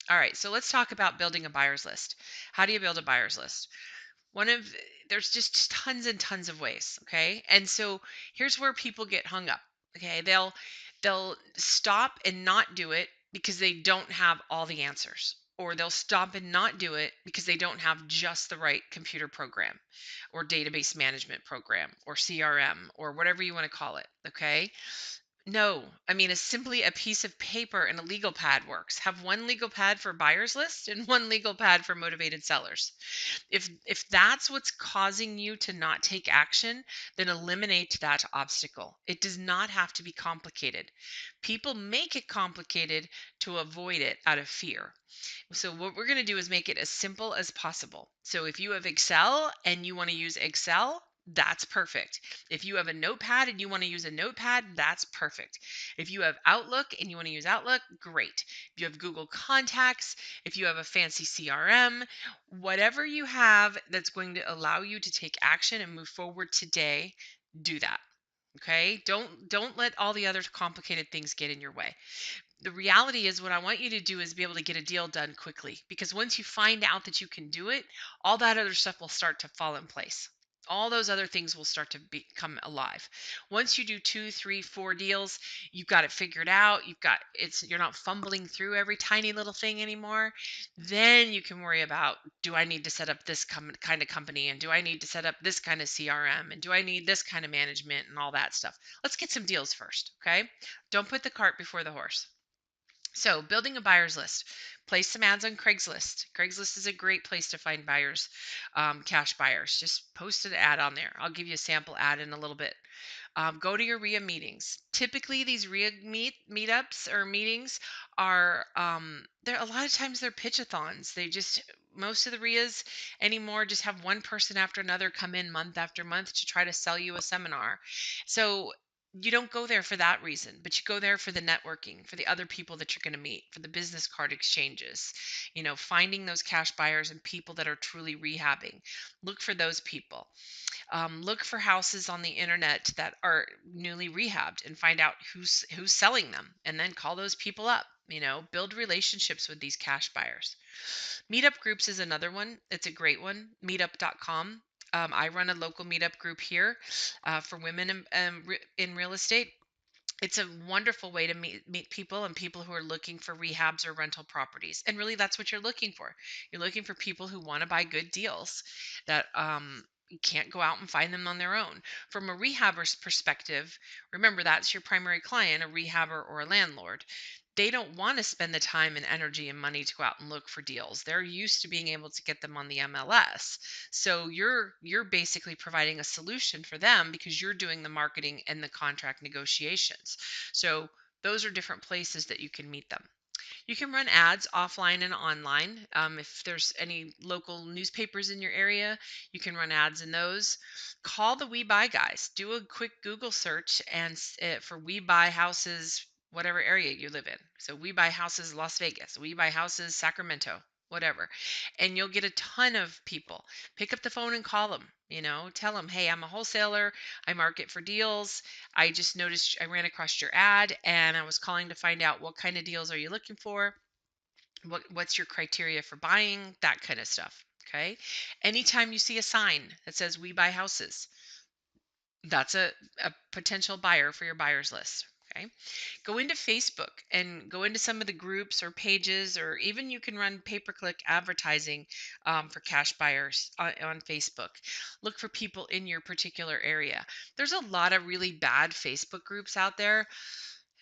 All right, so let's talk about building a buyer's list. How do you build a buyer's list? One of There's just tons and tons of ways, okay? And so here's where people get hung up. Okay? They'll stop and not do it because they don't have all the answers. Or they'll stop and not do it because they don't have just the right computer program or database management program or CRM or whatever you want to call it, okay? No, I mean, it's simply a piece of paper and a legal pad works. Have one legal pad for buyers list and one legal pad for motivated sellers. If that's what's causing you to not take action, then eliminate that obstacle. It does not have to be complicated. People make it complicated to avoid it out of fear. So what we're going to do is make it as simple as possible. So if you have Excel and you want to use Excel, that's perfect. If you have a notepad and you want to use a notepad, that's perfect. If you have Outlook and you want to use Outlook, great. If you have Google Contacts, if you have a fancy CRM, whatever you have that's going to allow you to take action and move forward today, do that. Okay? Don't let all the other complicated things get in your way. The reality is what I want you to do is be able to get a deal done quickly, because once you find out that you can do it, all that other stuff will start to fall in place. All those other things will start to become alive. Once you do 2, 3, 4 deals, you've got it figured out. You're not fumbling through every tiny little thing anymore. Then you can worry about, do I need to set up this kind of company, and do I need to set up this kind of CRM, and do I need this kind of management and all that stuff. Let's get some deals first, okay? Don't put the cart before the horse. So, building a buyer's list. Place some ads on Craigslist. Craigslist is a great place to find buyers, cash buyers. Just post an ad on there. I'll give you a sample ad in a little bit. Go to your RIA meetings. Typically, these RIA meetups or meetings are they're a lot of times they're pitchathons. Most of the RIAs anymore just have one person after another come in month after month to try to sell you a seminar. So you don't go there for that reason, but you go there for the networking, for the other people that you're going to meet, for the business card exchanges, finding those cash buyers and people that are truly rehabbing. Look for those people. Look for houses on the internet that are newly rehabbed and find out who's selling them, and then call those people up. Build relationships with these cash buyers. Meetup groups is another one. It's a great one. Meetup.com. I run a local meetup group here for women in real estate. It's a wonderful way to meet people and people who are looking for rehabs or rental properties. And really, that's what you're looking for. You're looking for people who want to buy good deals that can't go out and find them on their own. From a rehabber's perspective, remember that's your primary client, a rehabber or a landlord. They don't want to spend the time and energy and money to go out and look for deals. They're used to being able to get them on the MLS. So you're basically providing a solution for them because you're doing the marketing and the contract negotiations. So those are different places that you can meet them. You can run ads offline and online. If there's any local newspapers in your area, you can run ads in those. Call the We Buy guys. Do a quick Google search and for We Buy houses, whatever area you live in. So We Buy houses Las Vegas, We Buy houses Sacramento, whatever. And you'll get a ton of people. Pick up the phone and call them. Tell them, hey, I'm a wholesaler. I market for deals. I just noticed I ran across your ad and I was calling to find out what kind of deals are you looking for? What's your criteria for buying? That kind of stuff. Okay. Anytime you see a sign that says we buy houses, that's a potential buyer for your buyer's list. Okay. Go into Facebook and go into some of the groups or pages, or even you can run pay-per-click advertising for cash buyers on Facebook. Look for people in your particular area. There's a lot of really bad Facebook groups out there.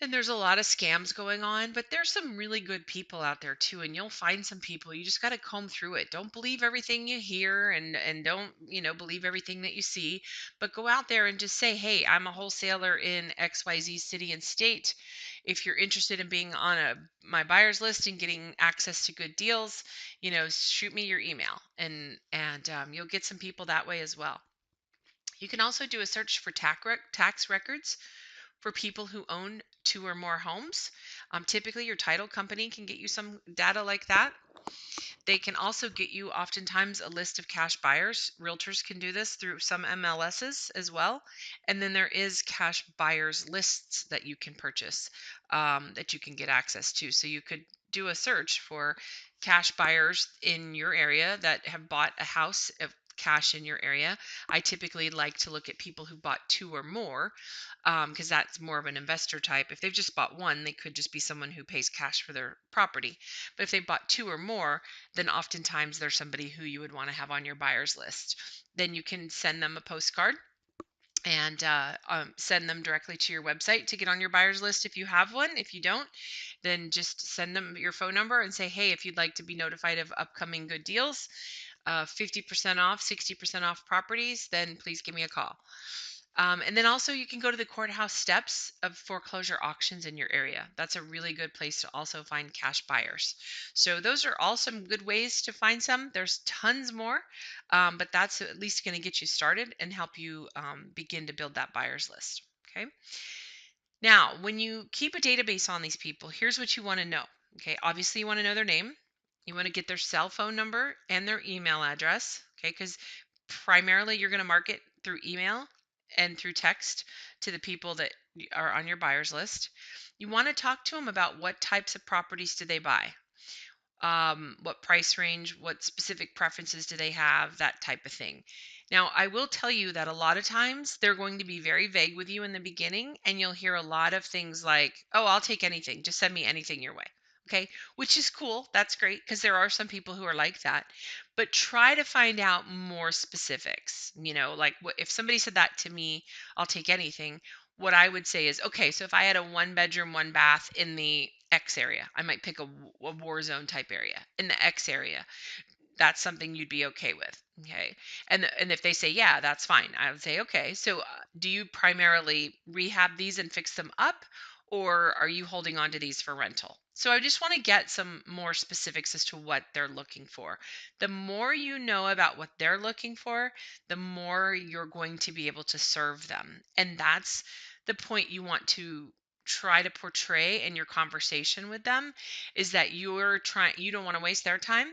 And there's a lot of scams going on, but there's some really good people out there too. And you'll find some people. You just got to comb through it. Don't believe everything you hear, and don't, believe everything that you see, but go out there and just say, "Hey, I'm a wholesaler in XYZ city and state. If you're interested in being on my buyer's list and getting access to good deals, shoot me your email." And you'll get some people that way as well. You can also do a search for tax records for people who own 2 or more homes. Typically, your title company can get you some data like that. They can also get you oftentimes a list of cash buyers. Realtors can do this through some MLSs as well. And then there is cash buyers lists that you can purchase, that you can get access to. So you could do a search for cash buyers in your area that have bought a house of cash in your area. I typically like to look at people who bought two or more, because that's more of an investor type. If they've just bought one, they could just be someone who pays cash for their property. But if they bought two or more, then oftentimes there's somebody who you would want to have on your buyer's list. Then you can send them a postcard and send them directly to your website to get on your buyer's list if you have one. If you don't, then just send them your phone number and say, hey, if you'd like to be notified of upcoming good deals, 50% off, 60% off properties, then please give me a call. And then also you can go to the courthouse steps of foreclosure auctions in your area. That's a really good place to also find cash buyers. So those are all some good ways to find some. There's tons more, but that's at least going to get you started and help you begin to build that buyer's list. Okay. Now, when you keep a database on these people, here's what you want to know. Okay. Obviously, you want to know their name. You want to get their cell phone number and their email address. Okay. Because primarily you're going to market through email and through text to the people that are on your buyer's list. You want to talk to them about what types of properties do they buy, what price range, what specific preferences do they have, that type of thing. Now, I will tell you that a lot of times they're going to be very vague with you in the beginning, and you'll hear a lot of things like, oh, I'll take anything, just send me anything your way. Okay, which is cool. That's great because there are some people who are like that. But try to find out more specifics. Like if somebody said that to me, I'll take anything. What I would say is, okay, so if I had a one bedroom, one bath in the X area, I might pick a war zone type area in the X area. That's something you'd be okay with. Okay. And if they say, yeah, that's fine, I would say, okay, so do you primarily rehab these and fix them up, or are you holding on to these for rental? So I just want to get some more specifics as to what they're looking for. The more you know about what they're looking for, the more you're going to be able to serve them. And that's the point you want to try to portray in your conversation with them, is that you don't want to waste their time,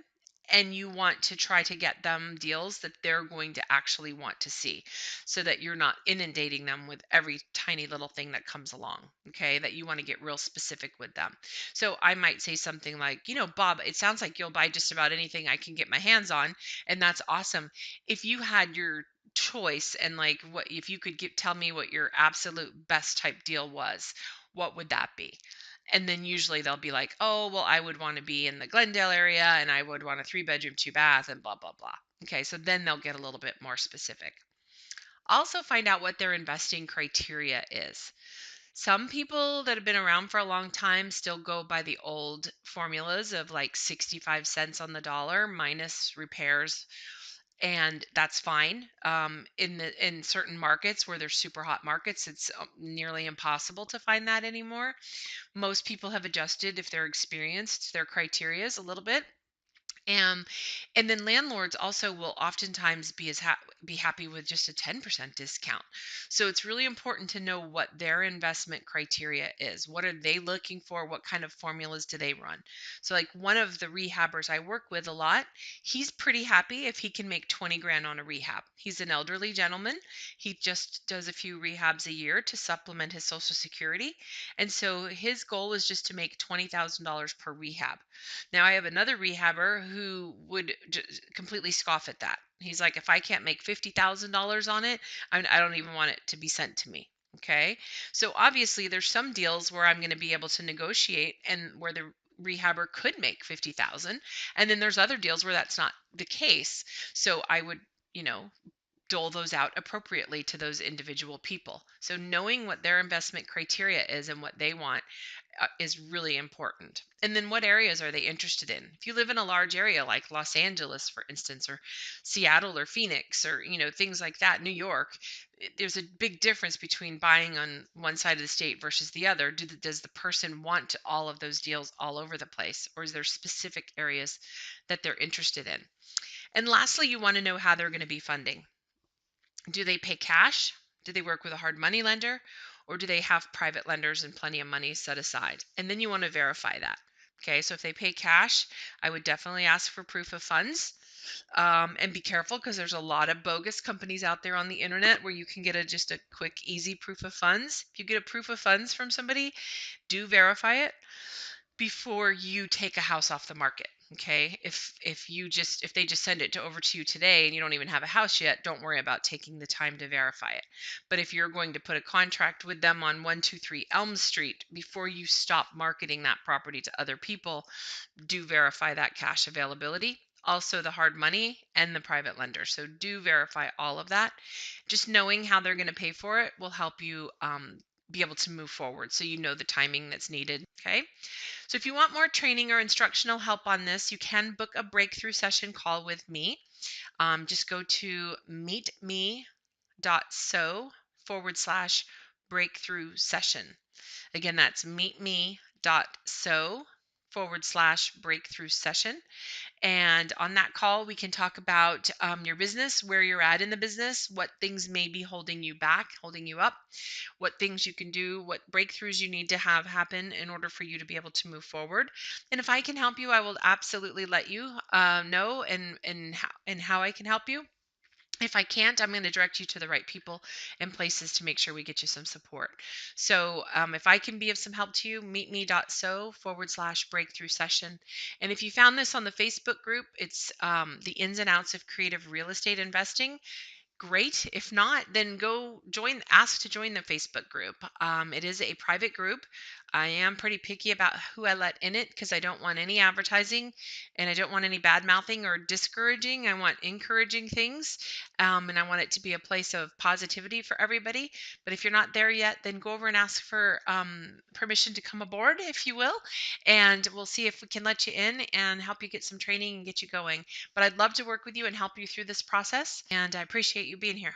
and you want to try to get them deals that they're going to actually want to see, so that you're not inundating them with every tiny little thing that comes along. Okay, that you want to get real specific with them. So I might say something like, Bob, it sounds like you'll buy just about anything I can get my hands on, and that's awesome. If you had your choice, and like, what if you could tell me what your absolute best type deal was, what would that be? And then usually they'll be like, oh, well, I would want to be in the Glendale area, and I would want a 3 bedroom, 2 bath, and blah, blah, blah. Okay, so then they'll get a little bit more specific. Also, find out what their investing criteria is. Some people that have been around for a long time still go by the old formulas of like 65 cents on the dollar minus repairs, and that's fine. In certain markets where there's super hot markets, it's nearly impossible to find that anymore. Most people have adjusted, if they're experienced, their criterias a little bit. Um, and then landlords also will oftentimes be happy with just a 10% discount. So it's really important to know what their investment criteria is. What are they looking for? What kind of formulas do they run? So like one of the rehabbers I work with a lot, he's pretty happy if he can make 20 grand on a rehab. He's an elderly gentleman. He just does a few rehabs a year to supplement his social security. And so his goal is just to make $20,000 per rehab. Now, I have another rehabber who would completely scoff at that. He's like, if I can't make $50,000 on it, I don't even want it to be sent to me. Okay. So obviously, there's some deals where I'm going to be able to negotiate and where the rehabber could make 50,000, and then there's other deals where that's not the case. So I would, you know, dole those out appropriately to those individual people. So knowing what their investment criteria is and what they want is really important. And then what areas are they interested in? If you live in a large area like Los Angeles, for instance, or Seattle or Phoenix, or things like that, New York, there's a big difference between buying on one side of the state versus the other. Does the person want all of those deals all over the place, or is there specific areas that they're interested in? And lastly, you want to know how they're going to be funding. Do they pay cash? Do they work with a hard money lender? Or do they have private lenders and plenty of money set aside? And then you want to verify that. Okay, so if they pay cash, I would definitely ask for proof of funds. And be careful, because there's a lot of bogus companies out there on the internet where you can get just a quick, easy proof of funds. If you get a proof of funds from somebody, do verify it. before you take a house off the market. Okay, if they just send it over to you today and you don't even have a house yet, don't worry about taking the time to verify it. But if you're going to put a contract with them on 123 Elm Street, before you stop marketing that property to other people, do verify that cash availability, also the hard money and the private lender. So do verify all of that. Just knowing how they're going to pay for it will help you be able to move forward, so you know the timing that's needed. Okay, so if you want more training or instructional help on this, you can book a breakthrough session call with me. Just go to meetme.so/breakthrough session. Again, that's meetme.so/breakthrough session. And on that call, we can talk about your business, where you're at in the business, what things may be holding you back, holding you up, what things you can do, what breakthroughs you need to have happen in order for you to be able to move forward. And if I can help you, I will absolutely let you know and how I can help you. If I can't, I'm going to direct you to the right people and places to make sure we get you some support. So if I can be of some help to you, meetme.so/breakthrough session. And if you found this on the Facebook group, it's the ins and outs of creative real estate investing. Great. If not, then go ask to join the Facebook group. It is a private group. I am pretty picky about who I let in it because I don't want any advertising and I don't want any bad mouthing or discouraging. I want encouraging things, and I want it to be a place of positivity for everybody. But if you're not there yet, then go over and ask for permission to come aboard, if you will, and we'll see if we can let you in and help you get some training and get you going. But I'd love to work with you and help you through this process, and I appreciate you being here.